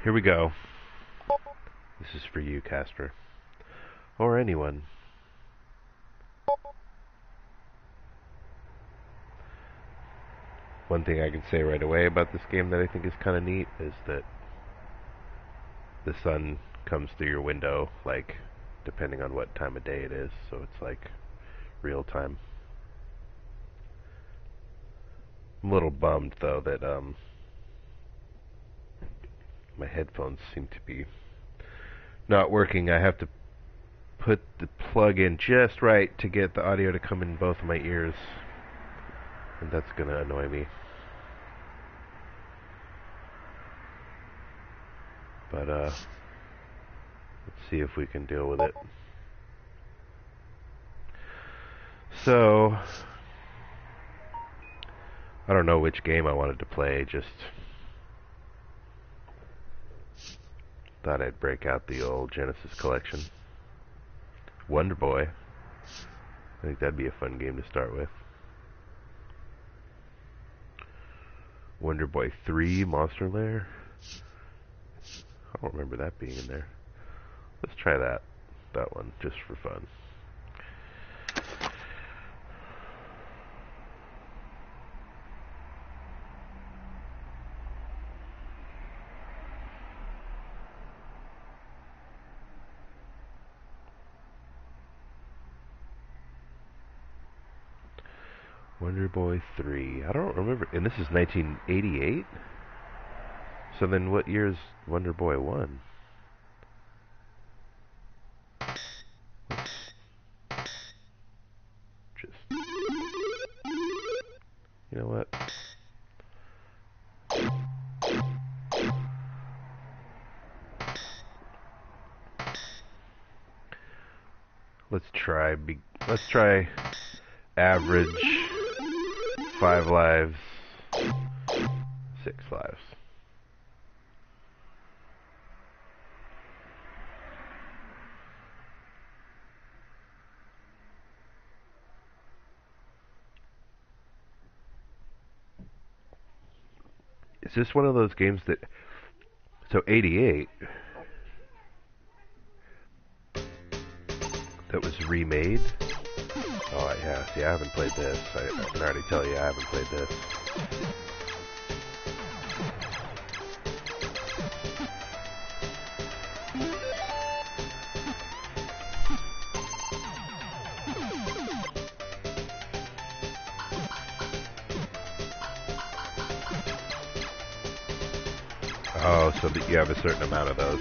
Here we go. This is for you, Casper. Or anyone. One thing I can say right away about this game that I think is kind of neat is that the sun comes through your window, like, depending on what time of day it is, so it's like real time. I'm a little bummed, though, that my headphones seem to be not working. I have to put the plug in just right to get the audio to come in both of my ears, and that's gonna annoy me. But let's see if we can deal with it. So I don't know which game I wanted to play, just thought I'd break out the old Genesis collection. Wonder Boy. I think that'd be a fun game to start with. Wonder Boy 3, Monster Lair. I don't remember that being in there. Let's try that one, just for fun. Wonder Boy 3. I don't remember. And this is 1988? So then what year is Wonder Boy 1? Just... You know what? Let's try average 5 lives, 6 lives. Is this one of those games that... So 88... that was remade? Oh yeah, see I haven't played this. I can already tell you I haven't played this. Oh, so that you have a certain amount of those.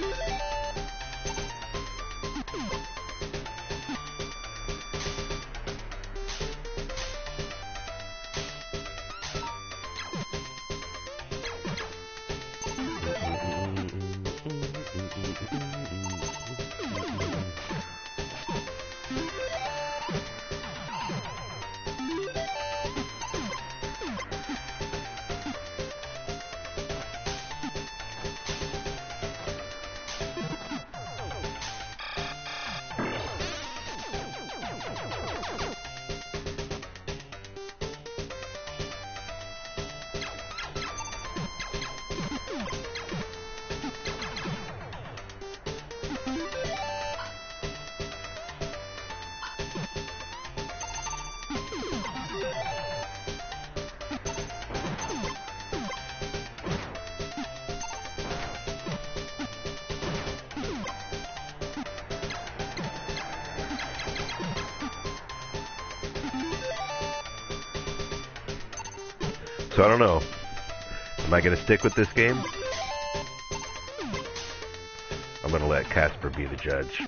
So I don't know. Am I going to stick with this game? I'm going to let Casper be the judge.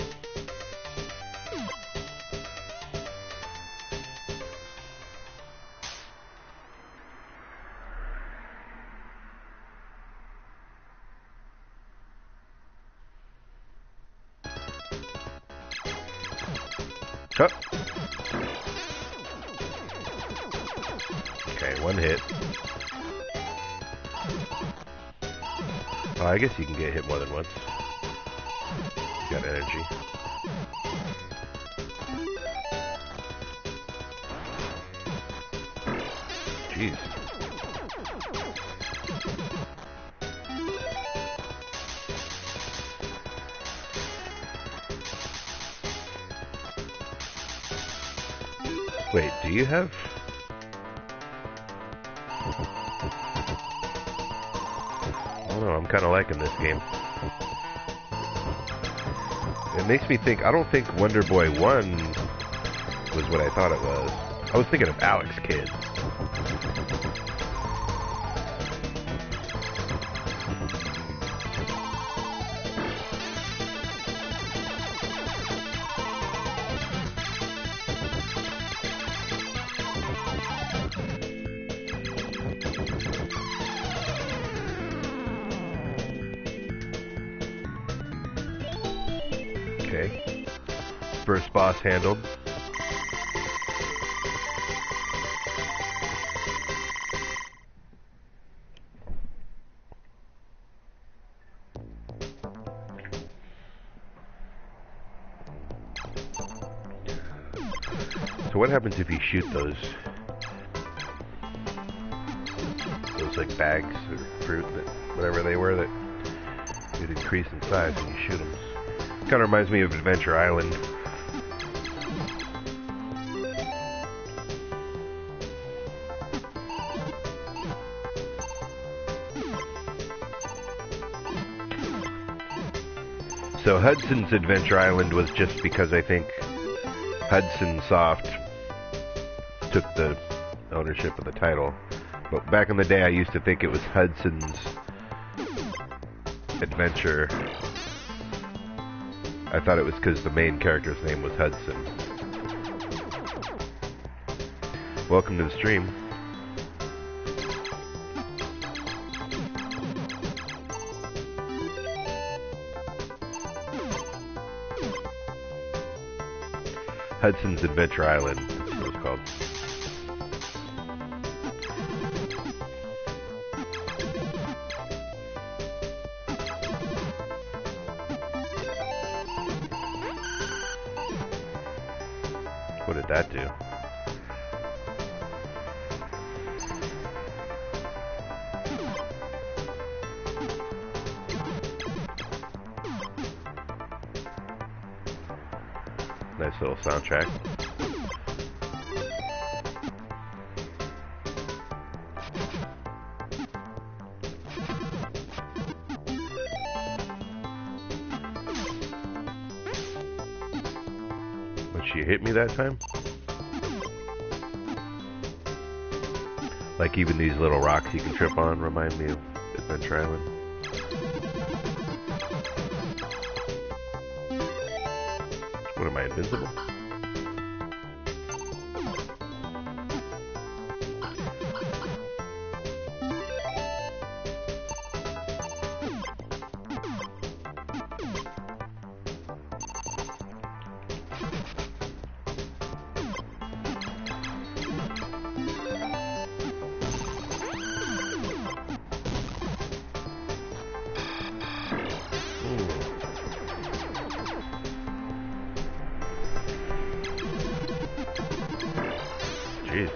Oh. Okay, one hit. Oh, I guess you can get hit more than once. You got energy. Jeez. Wait, do you have... I don't know, I'm kind of liking this game. It makes me think, I don't think Wonder Boy 1 was what I thought it was. I was thinking of Alex Kidd. Okay. First boss handled. So what happens if you shoot those like bags or fruit, that whatever they were, that would increase in size when you shoot them? Kind of reminds me of Adventure Island. So Hudson's Adventure Island was just because I think Hudson Soft took the ownership of the title. But back in the day, I used to think it was Hudson's Adventure. I thought it was because the main character's name was Hudson. Welcome to the stream. Hudson's Adventure Island, that's what it's called. What did that do? Nice little soundtrack. But she hit me that time? Like even these little rocks you can trip on remind me of Adventure Island. What am I, invincible? Jeez.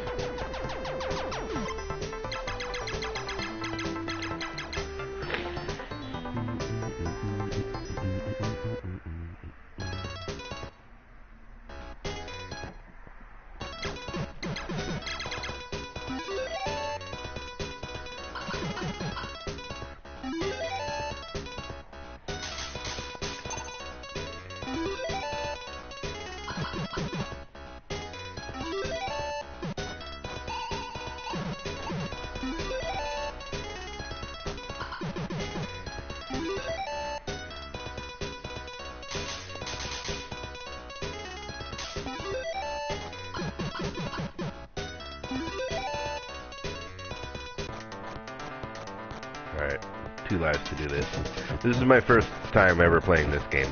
Alright, 2 lives to do this. This is my first time ever playing this game.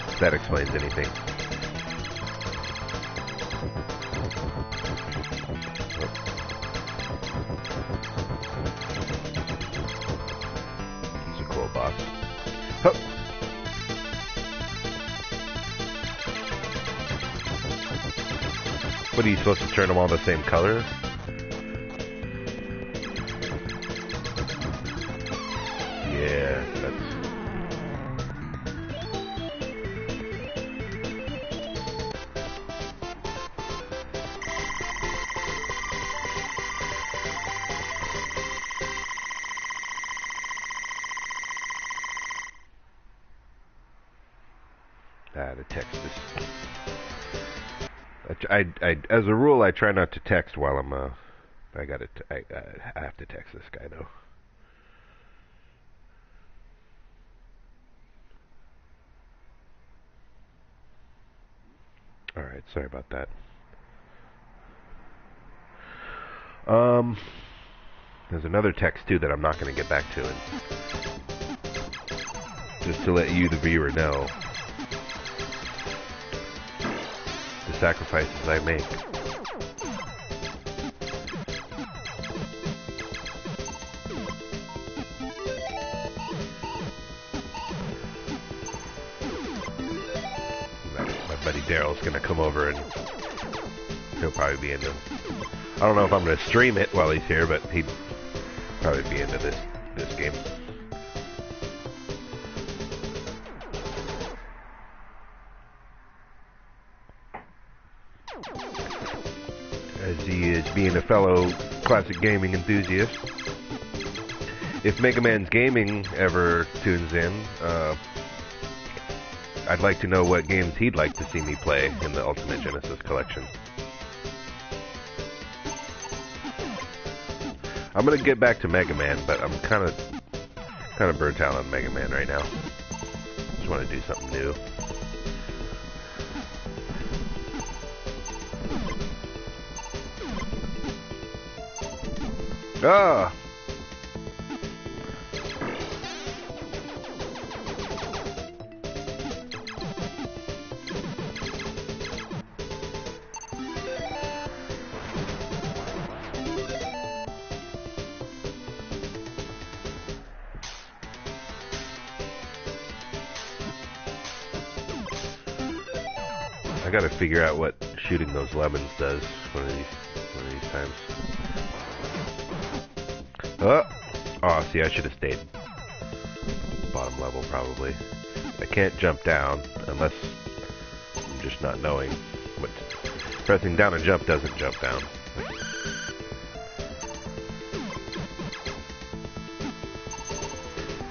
If that explains anything. He's a cool boss. Oh. What, are you supposed to turn them all the same color? Yeah, that's... gotta text this. As a rule, I try not to text while I'm, I have to text this guy, though. Alright, sorry about that. There's another text, too, that I'm not going to get back to, and just to let you, the viewer, know the sacrifices I make. My buddy Daryl's going to come over, and he'll probably be into... I don't know if I'm going to stream it while he's here, but he'd probably be into this game. As he is being a fellow classic gaming enthusiast. If Mega Man's Gaming ever tunes in, I'd like to know what games he'd like to see me play in the Ultimate Genesis collection. I'm gonna get back to Mega Man, but I'm kind of burnt out on Mega Man right now. Just want to do something new. Ah! I gotta figure out what shooting those lemons does one of these times. Oh, see, I should have stayed bottom level probably. I can't jump down unless I'm just not knowing what. Pressing down and jump doesn't jump down.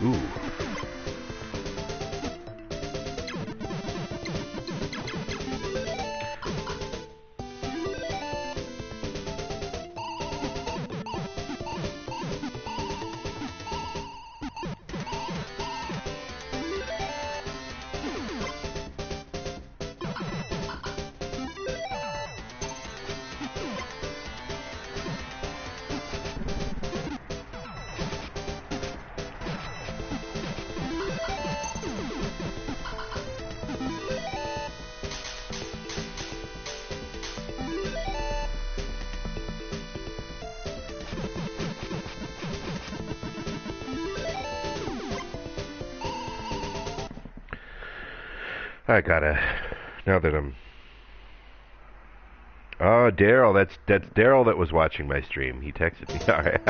Ooh. I gotta, now that I'm... Oh, Daryl, that's Daryl that was watching my stream. He texted me. Alright.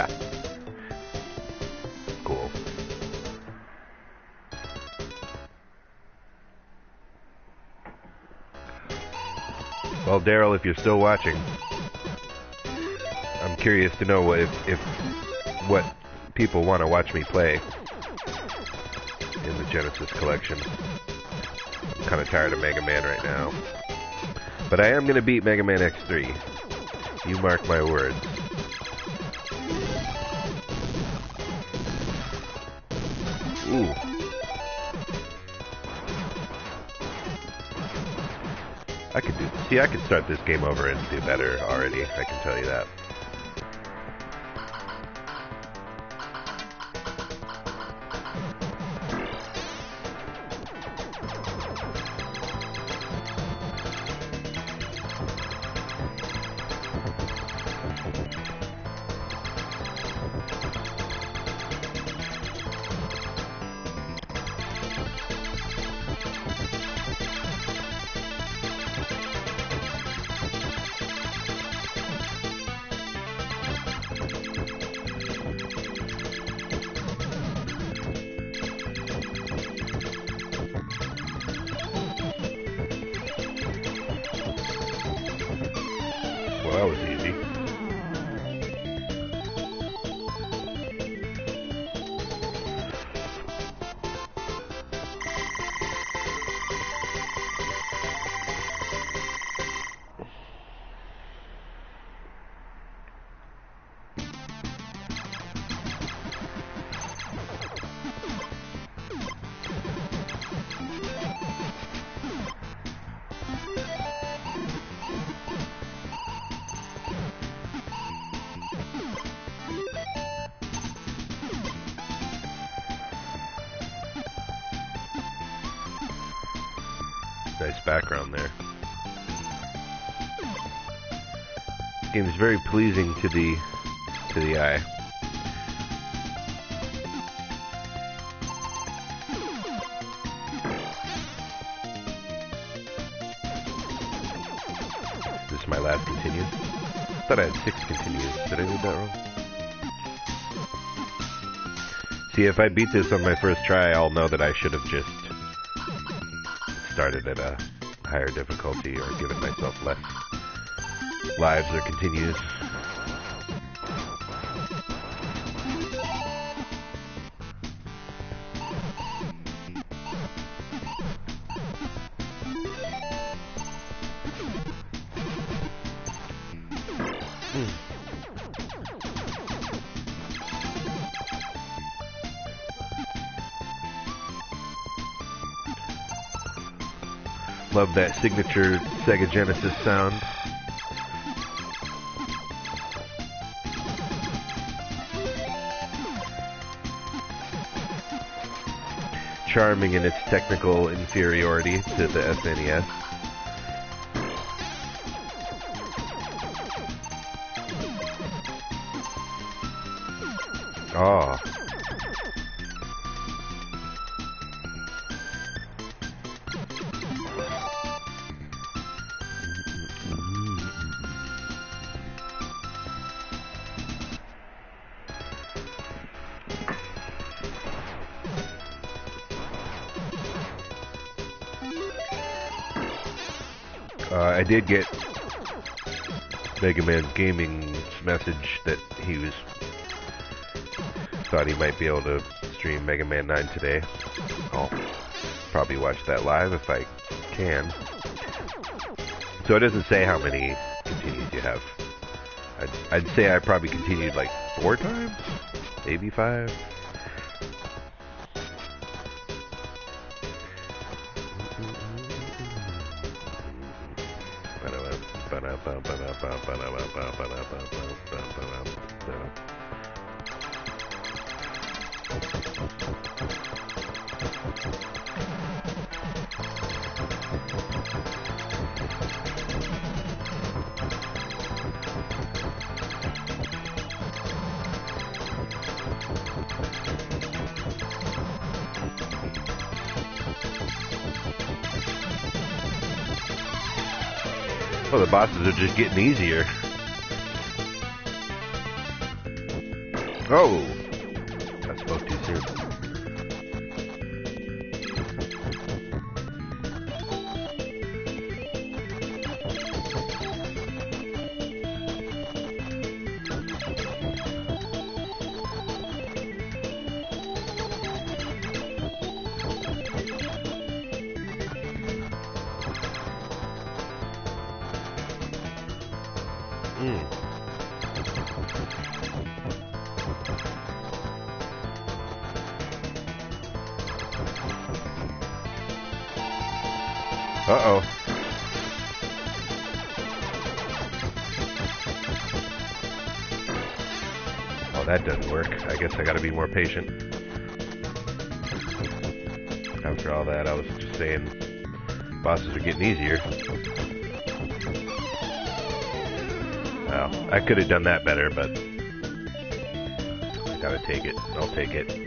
Cool. Well, Daryl, if you're still watching, I'm curious to know if what people want to watch me play in the Genesis collection. I'm kind of tired of Mega Man right now. But I am going to beat Mega Man X3. You mark my words. Ooh. I could do... See, I could start this game over and do better already. I can tell you that. Nice background there. This game is very pleasing to the eye. This is my last continue. I thought I had 6 continues. Did I read that wrong? See, if I beat this on my first try, I'll know that I should have just started at a higher difficulty or given myself less lives or continues. Love that signature Sega Genesis sound. Charming in its technical inferiority to the SNES. Oh. I did get Mega Man's Gaming's message that he thought he might be able to stream Mega Man 9 today. I'll probably watch that live if I can. So it doesn't say how many continues you have. I'd say I probably continued like 4 times, maybe 5. Oh, the bosses are just getting easier. Oh! I spoke too soon. Uh-oh. Oh, that doesn't work. I guess I gotta be more patient. After all that, I was just saying bosses are getting easier. Well, I could have done that better, but I gotta take it. I'll take it.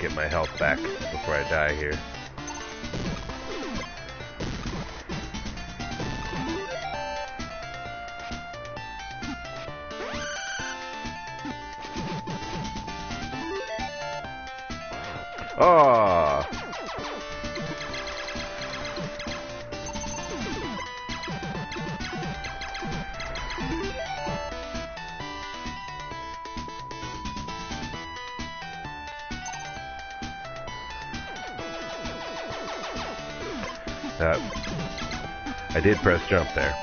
Get my health back before I die here. Oh. I did press jump there.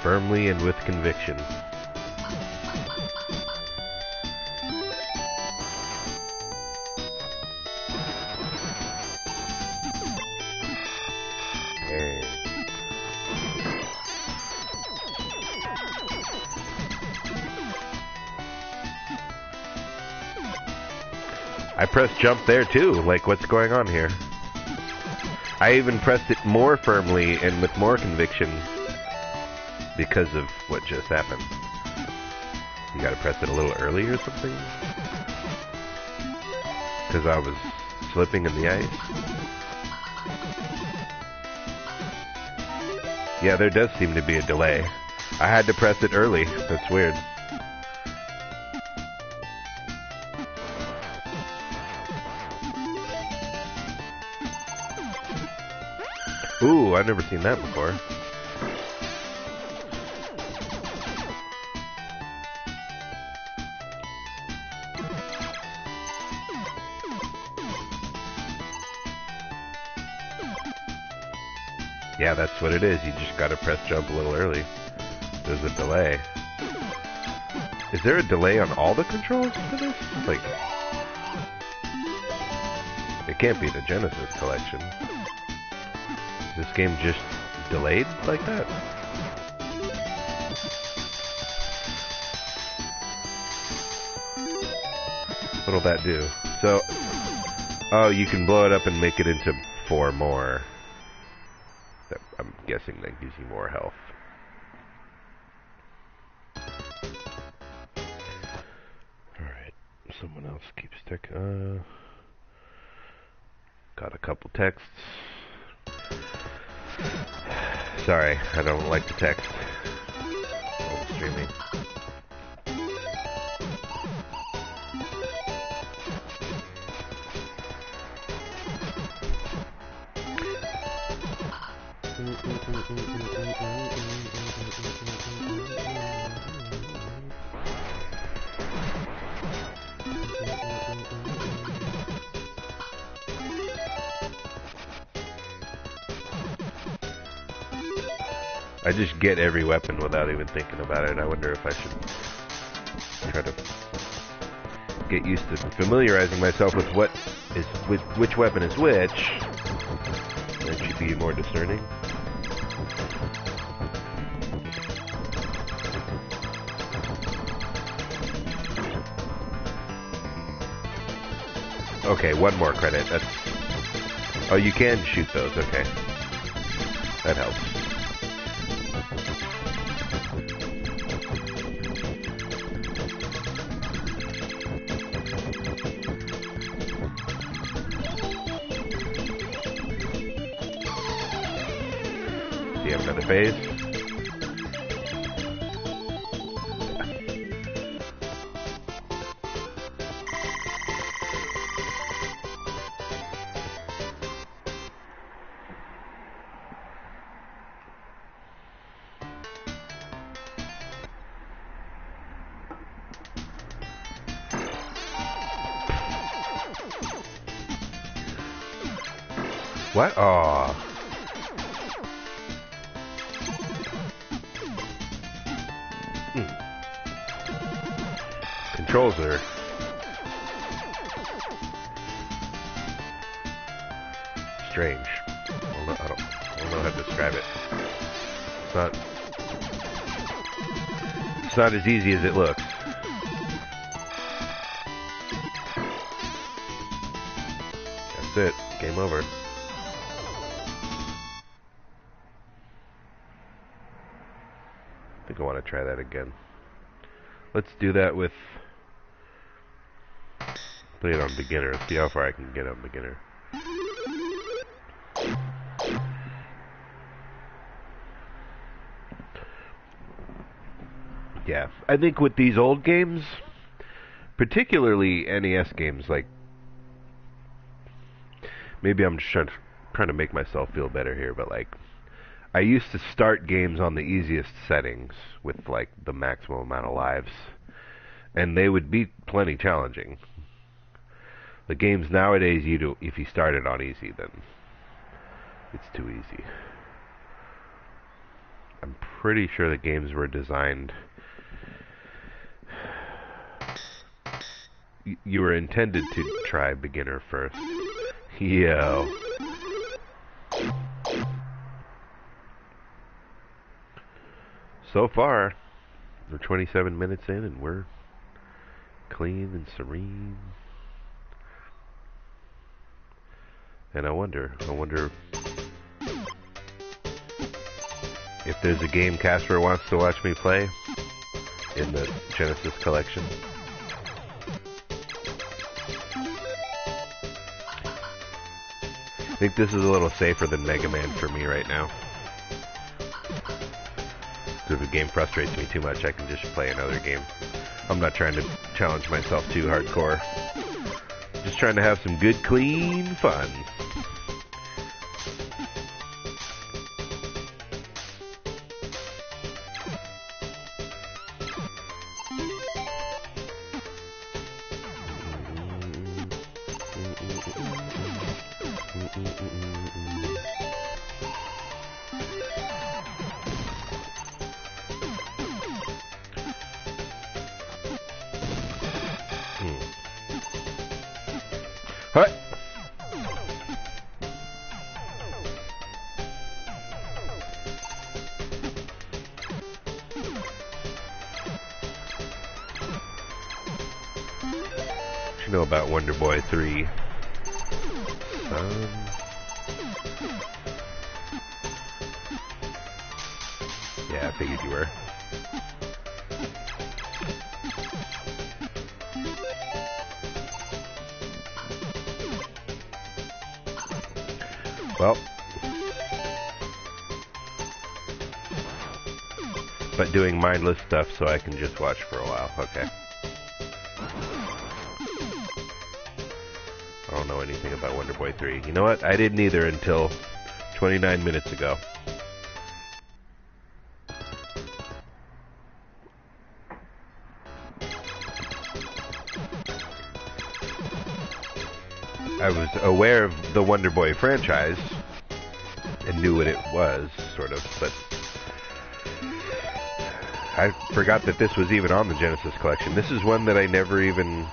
Firmly and with conviction. I pressed jump there too, like what's going on here? I even pressed it more firmly and with more conviction because of what just happened. You gotta press it a little early or something? Because I was slipping in the ice? Yeah, there does seem to be a delay. I had to press it early. That's weird. Ooh, I've never seen that before. Yeah, that's what it is. You just gotta press jump a little early. There's a delay. Is there a delay on all the controls for this? Like, it can't be the Genesis collection. Is this game just delayed like that? What'll that do? So, oh, you can blow it up and make it into 4 more. I'm guessing that gives you more health. Alright, someone else keeps got a couple texts. Sorry, I don't like to text while I'm streaming. I just get every weapon without even thinking about it. I wonder if I should try to get used to familiarizing myself with which weapon is which. Then should be more discerning. Okay, 1 more credit. That's... Oh, you can shoot those. Okay, that helps. Do you have another phase? What? Aw. Controls are strange. I don't know how to describe it. It's not as easy as it looks. That's it. Game over. I think I want to try that again. Let's do that with... Play it on beginner. See how far I can get on beginner. Yeah, I think with these old games, particularly NES games, like... Maybe I'm just trying to make myself feel better here, but like... I used to start games on the easiest settings with like the maximum amount of lives, and they would be plenty challenging. The games nowadays, if you start it on easy, then it's too easy. I'm pretty sure the games were designed... You were intended to try beginner first. Yo. So far, we're 27 minutes in and we're clean and serene. And I wonder if there's a game Casper wants to watch me play in the Genesis collection. I think this is a little safer than Mega Man for me right now. So if a game frustrates me too much, I can just play another game. I'm not trying to challenge myself too hardcore. Just trying to have some good, clean fun. Alright. What you know about Wonder Boy 3? Yeah, I figured you were. Well, but doing mindless stuff so I can just watch for a while. Okay. I don't know anything about Wonder Boy 3. You know what? I didn't either until 29 minutes ago. I was aware of the Wonder Boy franchise and knew what it was, sort of, but I forgot that this was even on the Genesis collection. This is one that I never even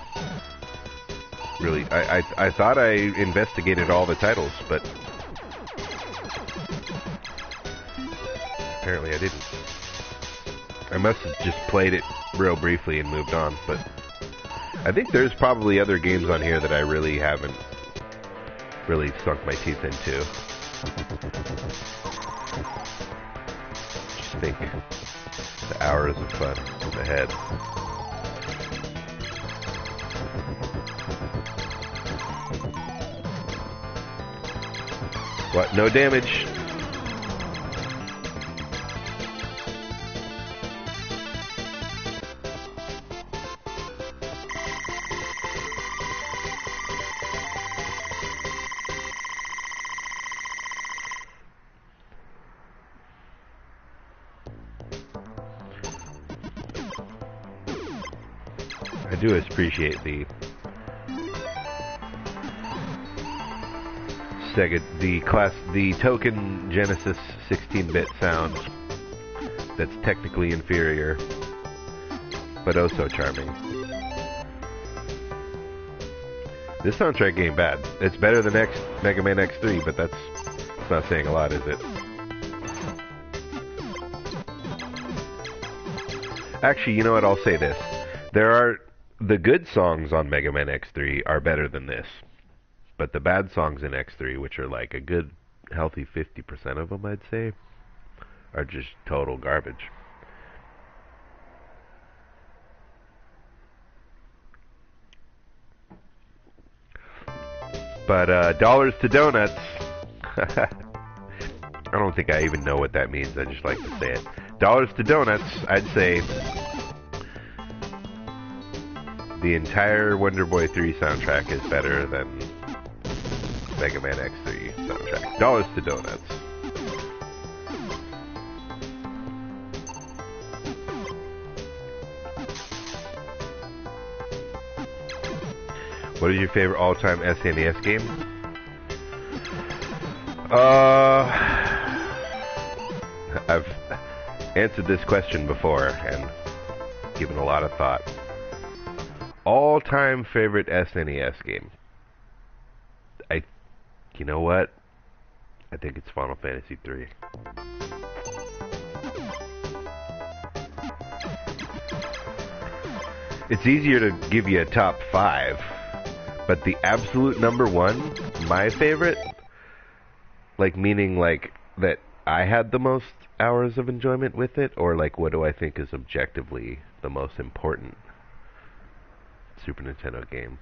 really... I thought I investigated all the titles, but apparently I didn't. I must have just played it real briefly and moved on, but I think there's probably other games on here that I really haven't really sunk my teeth into. Just think the hours of fun ahead. What? No damage? I do appreciate the the token Genesis 16-bit sound that's technically inferior, but oh so charming. This soundtrack ain't bad. It's better than Mega Man X3, but that's not saying a lot, is it? Actually, you know what? I'll say this. The good songs on Mega Man X3 are better than this. But the bad songs in X3, which are like a good, healthy 50% of them, I'd say, are just total garbage. But dollars to donuts. I don't think I even know what that means. I just like to say it. Dollars to donuts, I'd say the entire Wonder Boy 3 soundtrack is better than Mega Man X3 soundtrack. Dollars to donuts. What is your favorite all-time SNES game? answered this question before and given a lot of thought. All-time favorite SNES game. You know what? I think it's Final Fantasy III. It's easier to give you a top 5, but the absolute number 1, my favorite, like meaning like that I had the most hours of enjoyment with it, or like what do I think is objectively the most important Super Nintendo game?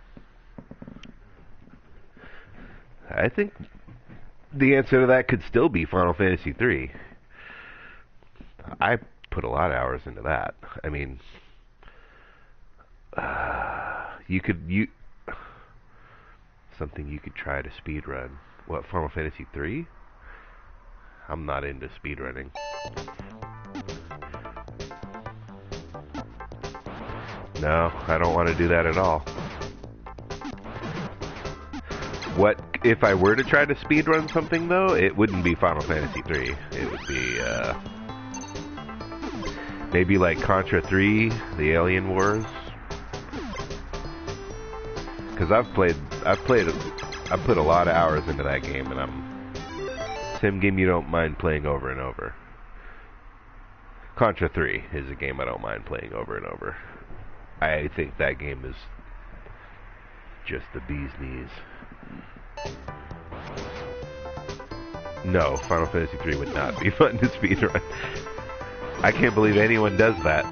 I think the answer to that could still be Final Fantasy III. I put a lot of hours into that. I mean, something you could try to speedrun. What, Final Fantasy III? I'm not into speedrunning. No, I don't want to do that at all. What if I were to try to speedrun something though? It wouldn't be Final Fantasy III. It would be maybe like Contra 3, the Alien Wars. Because I've put a lot of hours into that game, and same game you don't mind playing over and over. Contra 3 is a game I don't mind playing over and over. I think that game is just the bee's knees. No, Final Fantasy III would not be fun to speedrun. I can't believe anyone does that.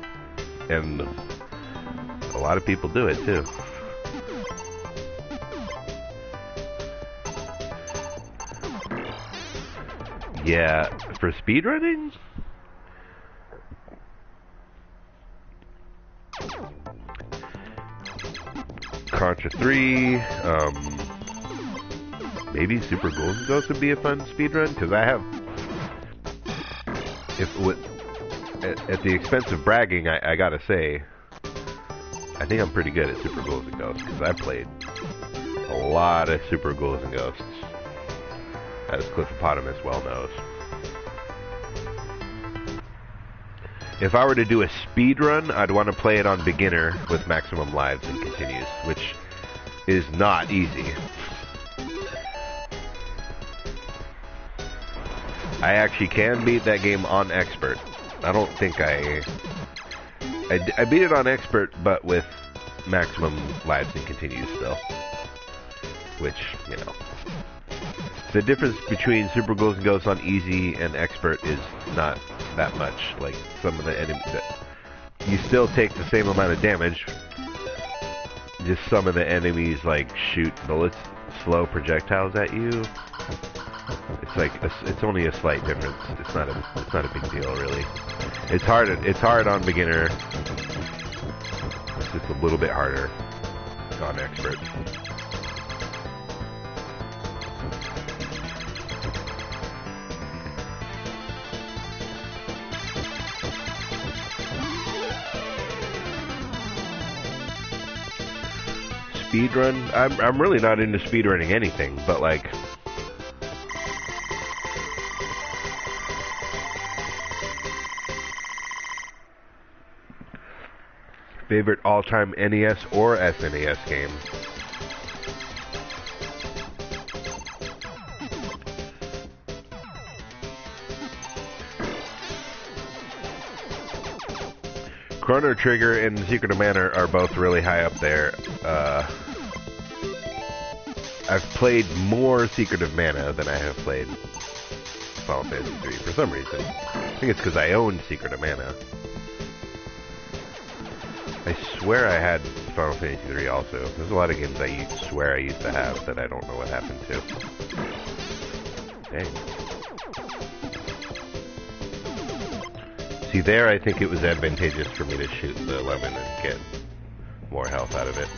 And a lot of people do it too. Yeah, for speedrunning? Contra 3, maybe Super Golden Ghost would be a fun speedrun, because I have, at the expense of bragging, I gotta say, I think I'm pretty good at Super Golden Ghost, because I played a lot of Super Golden Ghosts, as Cliffopotamus well knows. If I were to do a speed run, I'd want to play it on beginner with maximum lives and continues, which is not easy. I actually can beat that game on expert. I don't think I beat it on expert, but with maximum lives and continues still. Which, you know. The difference between Super Ghouls and Ghosts on easy and expert is not that much. Like, some of the enemies, you still take the same amount of damage. Just some of the enemies, like, shoot bullets, slow projectiles at you. It's like, it's only a slight difference. It's not a big deal, really. It's hard on beginner. It's just a little bit harder on expert. Speedrun? I'm really not into speedrunning anything, but like favorite all-time NES or SNES game. Chrono Trigger and Secret of Mana are both really high up there. I've played more Secret of Mana than I have played Final Fantasy III for some reason. I think it's because I owned Secret of Mana. I swear I had Final Fantasy III also. There's a lot of games I swear I used to have that I don't know what happened to. Dang. See, there I think it was advantageous for me to shoot the lemon and get more health out of it.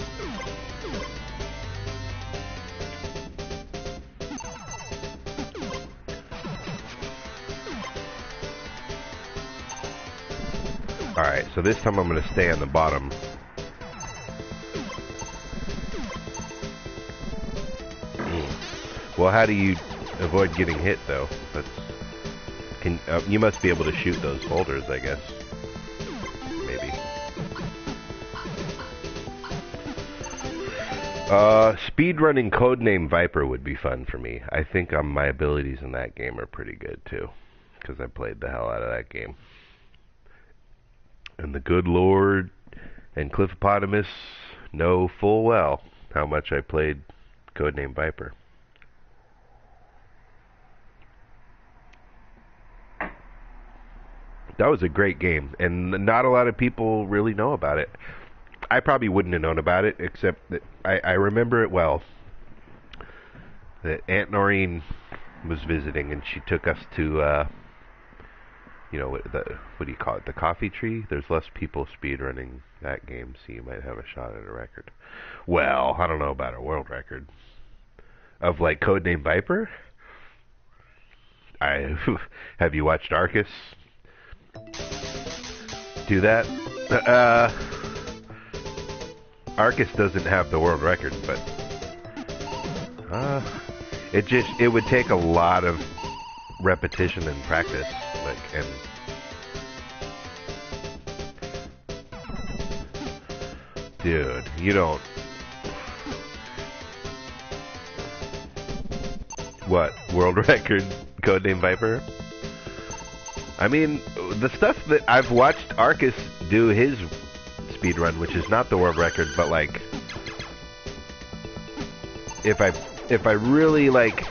Alright, so this time I'm going to stay on the bottom. Well, how do you avoid getting hit, though? You must be able to shoot those boulders, I guess. Maybe. Speedrunning Codename Viper would be fun for me. I think my abilities in that game are pretty good too, because I played the hell out of that game. And the good Lord and Cliffopotamus know full well how much I played Codename Viper. That was a great game, and not a lot of people really know about it. I probably wouldn't have known about it, except that I remember it well. That Aunt Noreen was visiting, and she took us to, what do you call it, the coffee tree? There's less people speedrunning that game, so you might have a shot at a record. Well, I don't know about a world record. Of, like, Codename Viper? Have you watched Arcus do that? Arcus doesn't have the world record, but it would take a lot of repetition and practice, dude, you don't. What, world record Codename Viper? I mean, the stuff that I've watched Arcus do his speedrun, which is not the world record, but like, if I really like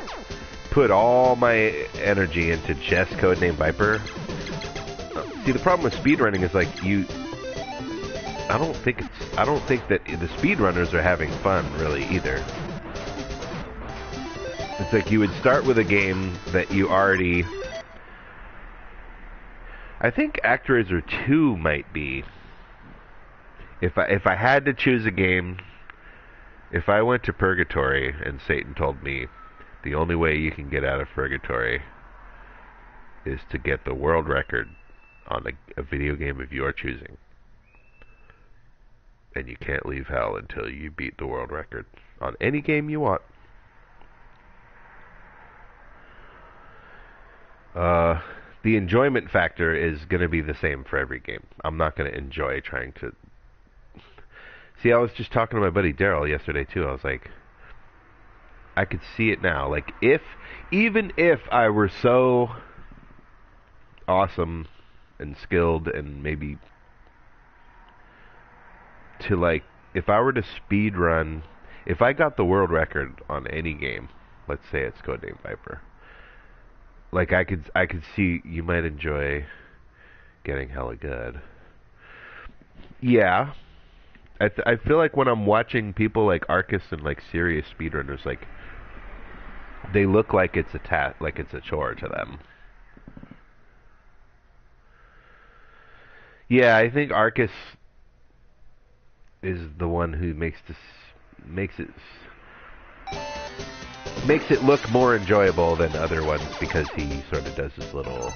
put all my energy into just Codename Viper. See, the problem with speedrunning is like I don't think that the speedrunners are having fun really either. It's like you would start with a game that you already. I think ActRaiser 2 might be. If I had to choose a game, if I went to Purgatory and Satan told me the only way you can get out of Purgatory is to get the world record on a video game of your choosing, and you can't leave hell until you beat the world record on any game you want. The enjoyment factor is going to be the same for every game. I'm not going to enjoy trying to... See, I was just talking to my buddy Daryl yesterday, too. I was like, I could see it now. Like, even if I were so awesome and skilled and maybe to, like, if I were to speed run, if I got the world record on any game, let's say it's Codename Viper, like, I could see you might enjoy getting hella good. Yeah. I feel like when I'm watching people like Arcus and like serious speedrunners, like, they look like it's a chore to them. Yeah, I think Arcus is the one who makes it look more enjoyable than other ones, because he sort of does this little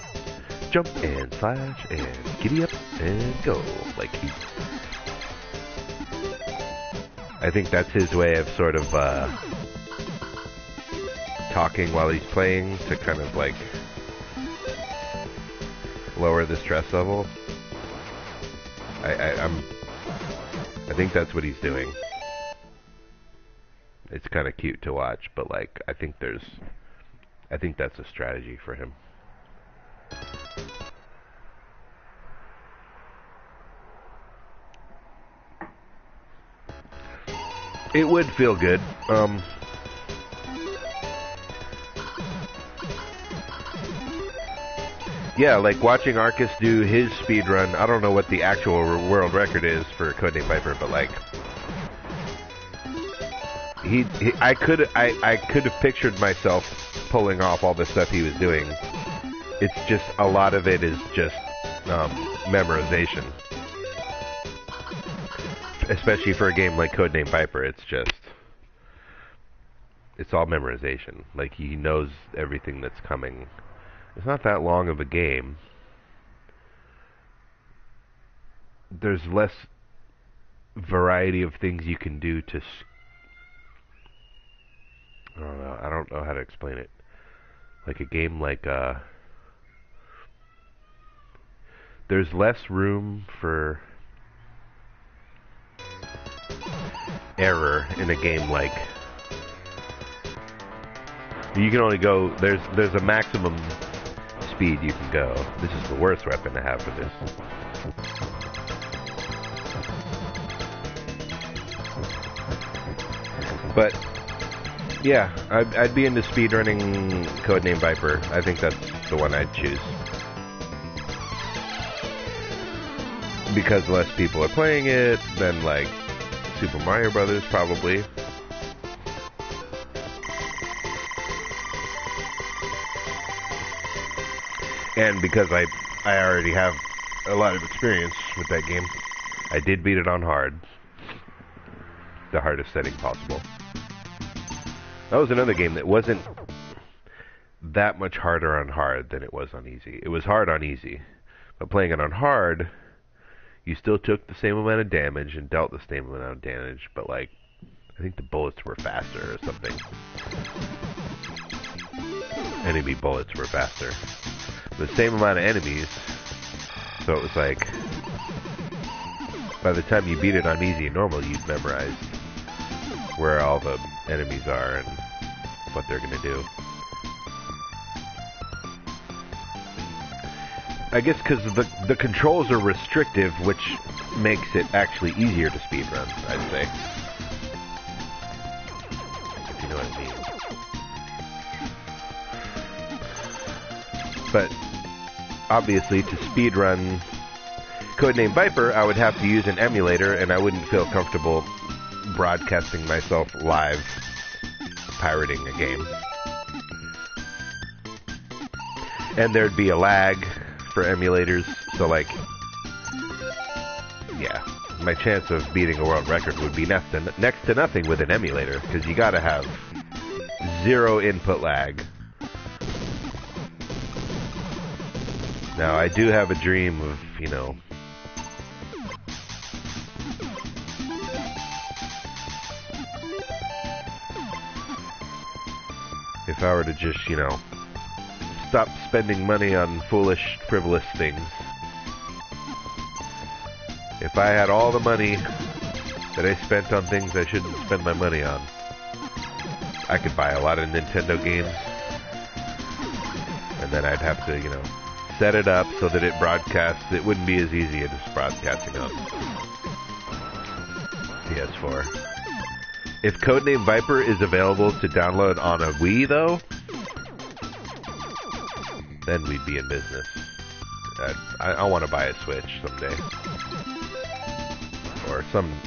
jump and slash and giddy up and go. Like, I think that's his way of sort of talking while he's playing to kind of like lower the stress level. I think that's what he's doing. It's kind of cute to watch, but like I think that's a strategy for him. It would feel good. Yeah, like watching Arcus do his speedrun. I don't know what the actual world record is for Codename Viper, but like I could have pictured myself pulling off all the stuff he was doing. It's just a lot of it is just memorization. Especially for a game like Codename Viper, it's all memorization. Like, he knows everything that's coming. It's not that long of a game. There's less variety of things you can do to... I don't know how to explain it. Like a game like, there's less room for error in a game like... You can only go... There's a maximum speed you can go. This is the worst weapon to have for this. But, yeah, I'd be into speedrunning Codename Viper. I think that's the one I'd choose. Because less people are playing it than, like, Super Mario Brothers, probably. And because I already have a lot of experience with that game. I did beat it on hard. The hardest setting possible. That was another game that wasn't that much harder on hard than it was on easy. It was hard on easy. But playing it on hard, you still took the same amount of damage and dealt the same amount of damage, but like, I think the bullets were faster or something. Enemy bullets were faster. The same amount of enemies, so it was like, by the time you beat it on easy and normal, you'd memorized where all the enemies are and what they're going to do. I guess because the controls are restrictive, which makes it actually easier to speedrun, I'd say. If you know what I mean. But, obviously, to speedrun Codename Viper, I would have to use an emulator, and I wouldn't feel comfortable broadcasting myself live pirating a game. And there'd be a lag for emulators, so like, yeah, my chance of beating a world record would be next to nothing with an emulator, because you gotta have zero input lag. Now, I do have a dream of, you know, if I were to just, you know, stop spending money on foolish, frivolous things. If I had all the money that I spent on things I shouldn't spend my money on, I could buy a lot of Nintendo games. And then I'd have to, you know, set it up so that it broadcasts. It wouldn't be as easy as broadcasting on PS4. If Codename Viper is available to download on a Wii, though, then we'd be in business. I want to buy a Switch someday. Or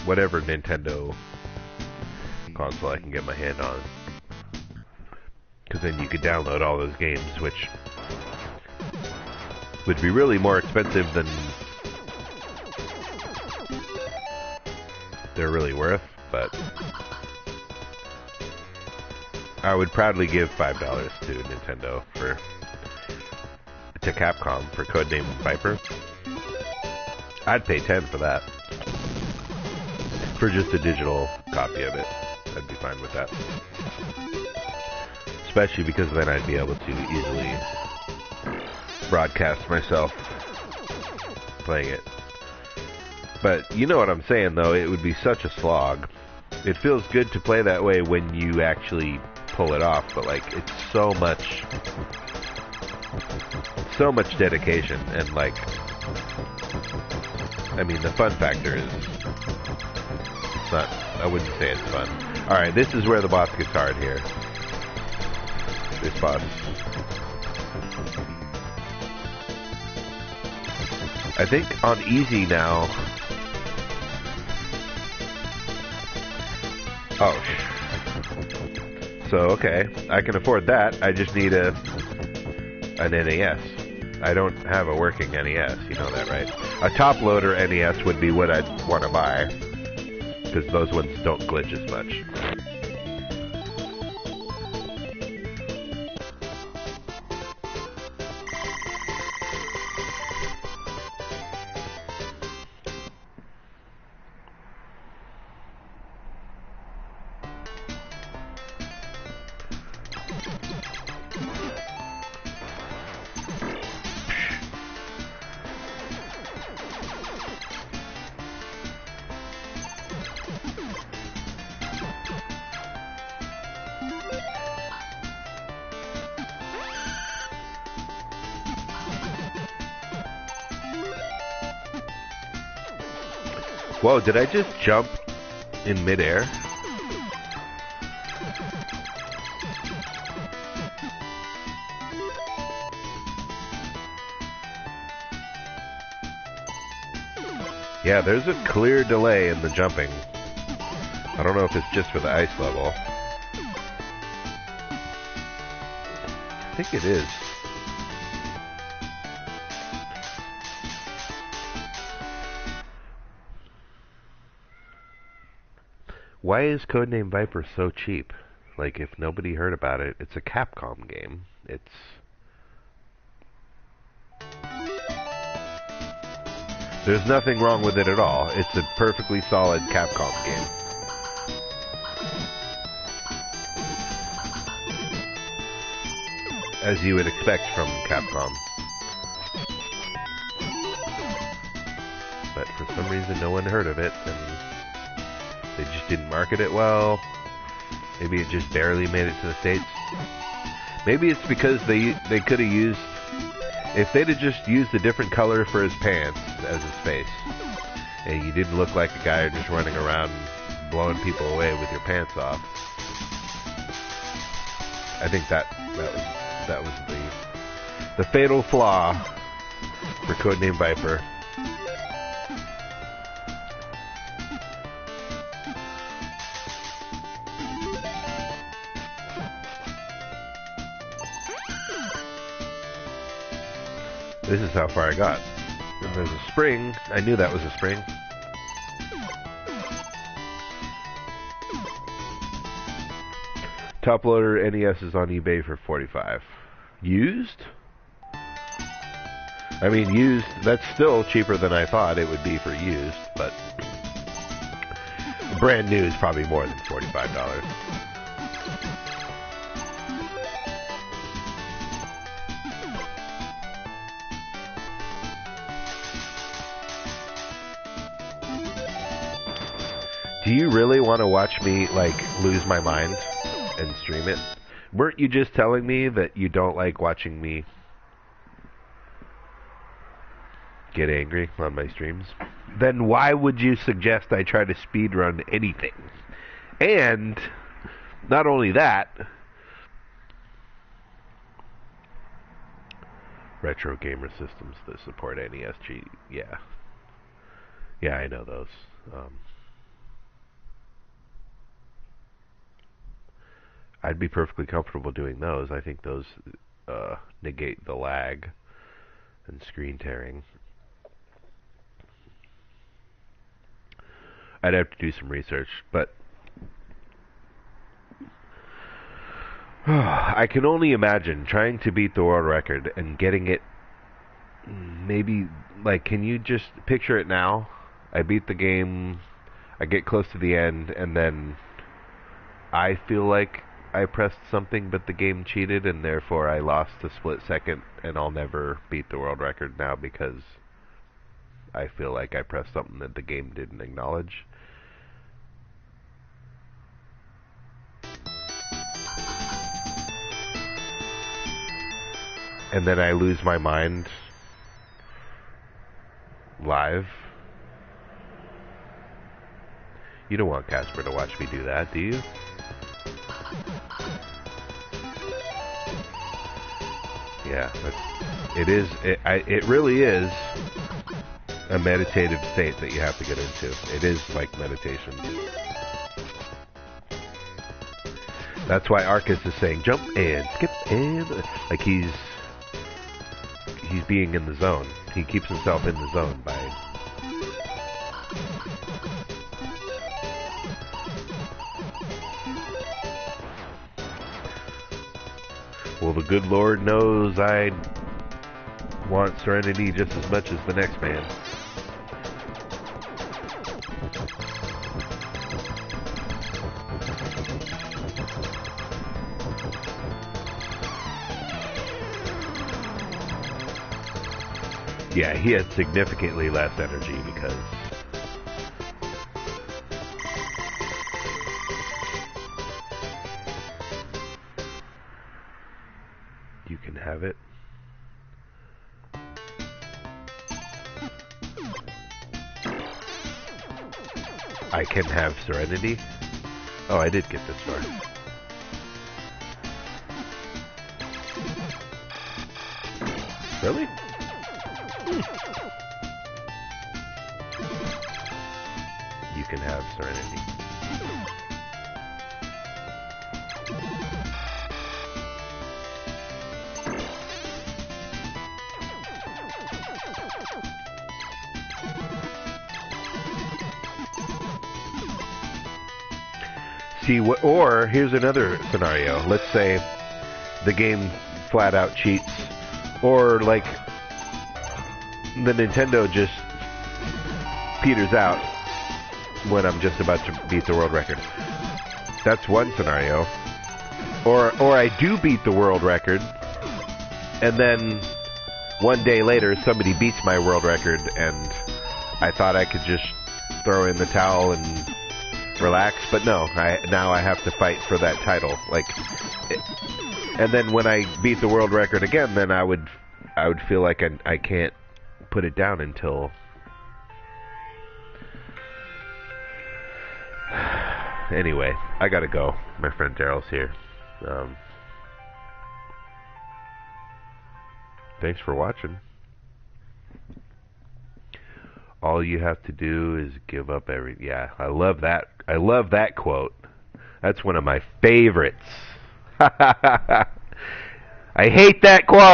whatever Nintendo console I can get my hand on. Because then you could download all those games, which would be really more expensive than they're really worth, but I would proudly give $5 to Nintendo to Capcom for Codename Viper. I'd pay $10 for that. For just a digital copy of it. I'd be fine with that. Especially because then I'd be able to easily broadcast myself playing it. But you know what I'm saying, though, it would be such a slog. It feels good to play that way when you actually pull it off, but like, it's so much dedication, and like, I mean, the fun factor is, it's not, I wouldn't say it's fun. Alright, this is where the boss gets hard here. This boss. I think on easy now. Oh. So, okay. I can afford that. I just need an NES. I don't have a working NES. You know that, right? A top-loader NES would be what I'd want to buy. Because those ones don't glitch as much. Whoa, did I just jump in midair? Yeah, there's a clear delay in the jumping. I don't know if it's just for the ice level. I think it is. Why is Codename Viper so cheap? Like, if nobody heard about it, it's a Capcom game. There's nothing wrong with it at all. It's a perfectly solid Capcom game. As you would expect from Capcom. But for some reason no one heard of it, and they just didn't market it well. Maybe it just barely made it to the States. Maybe it's because they could have used... If they'd have just used a different color for his pants as his face, and you didn't look like a guy just running around blowing people away with your pants off. I think that was the fatal flaw for Codename Viper. This is how far I got. And there's a spring. I knew that was a spring. Top loader NES is on eBay for $45. Used? I mean, used, that's still cheaper than I thought it would be for used, but brand new is probably more than $45. Do you really want to watch me, like, lose my mind and stream it? Weren't you just telling me that you don't like watching me get angry on my streams? Then why would you suggest I try to speedrun anything? And, not only that, retro gamer systems that support NESG, yeah. Yeah, I know those. I'd be perfectly comfortable doing those. I think those negate the lag and screen tearing. I'd have to do some research, but I can only imagine trying to beat the world record and getting it. Maybe, like, can you just picture it now? I beat the game, I get close to the end, and then I feel like I pressed something but the game cheated, and therefore I lost a split second, and I'll never beat the world record now because I feel like I pressed something that the game didn't acknowledge. And then I lose my mind live. You don't want Casper to watch me do that, do you? Yeah, it really is a meditative state that you have to get into. It is like meditation. That's why Arcus is saying jump and skip and like he's being in the zone. He keeps himself in the zone by well, the good Lord knows I want serenity just as much as the next man. Yeah, he had significantly less energy because you can have it. I can have serenity. Oh, I did get this far. Really? You can have serenity. See, or here's another scenario. Let's say the game flat out cheats, or like the Nintendo just peters out when I'm just about to beat the world record. That's one scenario. Or I do beat the world record, and then one day later somebody beats my world record, and I thought I could just throw in the towel and relax, but no, now I have to fight for that title. And then when I beat the world record again, then I would feel like I can't put it down until. Anyway, I gotta go. My friend Daryl's here. Thanks for watching. All you have to do is give up every. Yeah, I love that. I love that quote. That's one of my favorites. I hate that quote.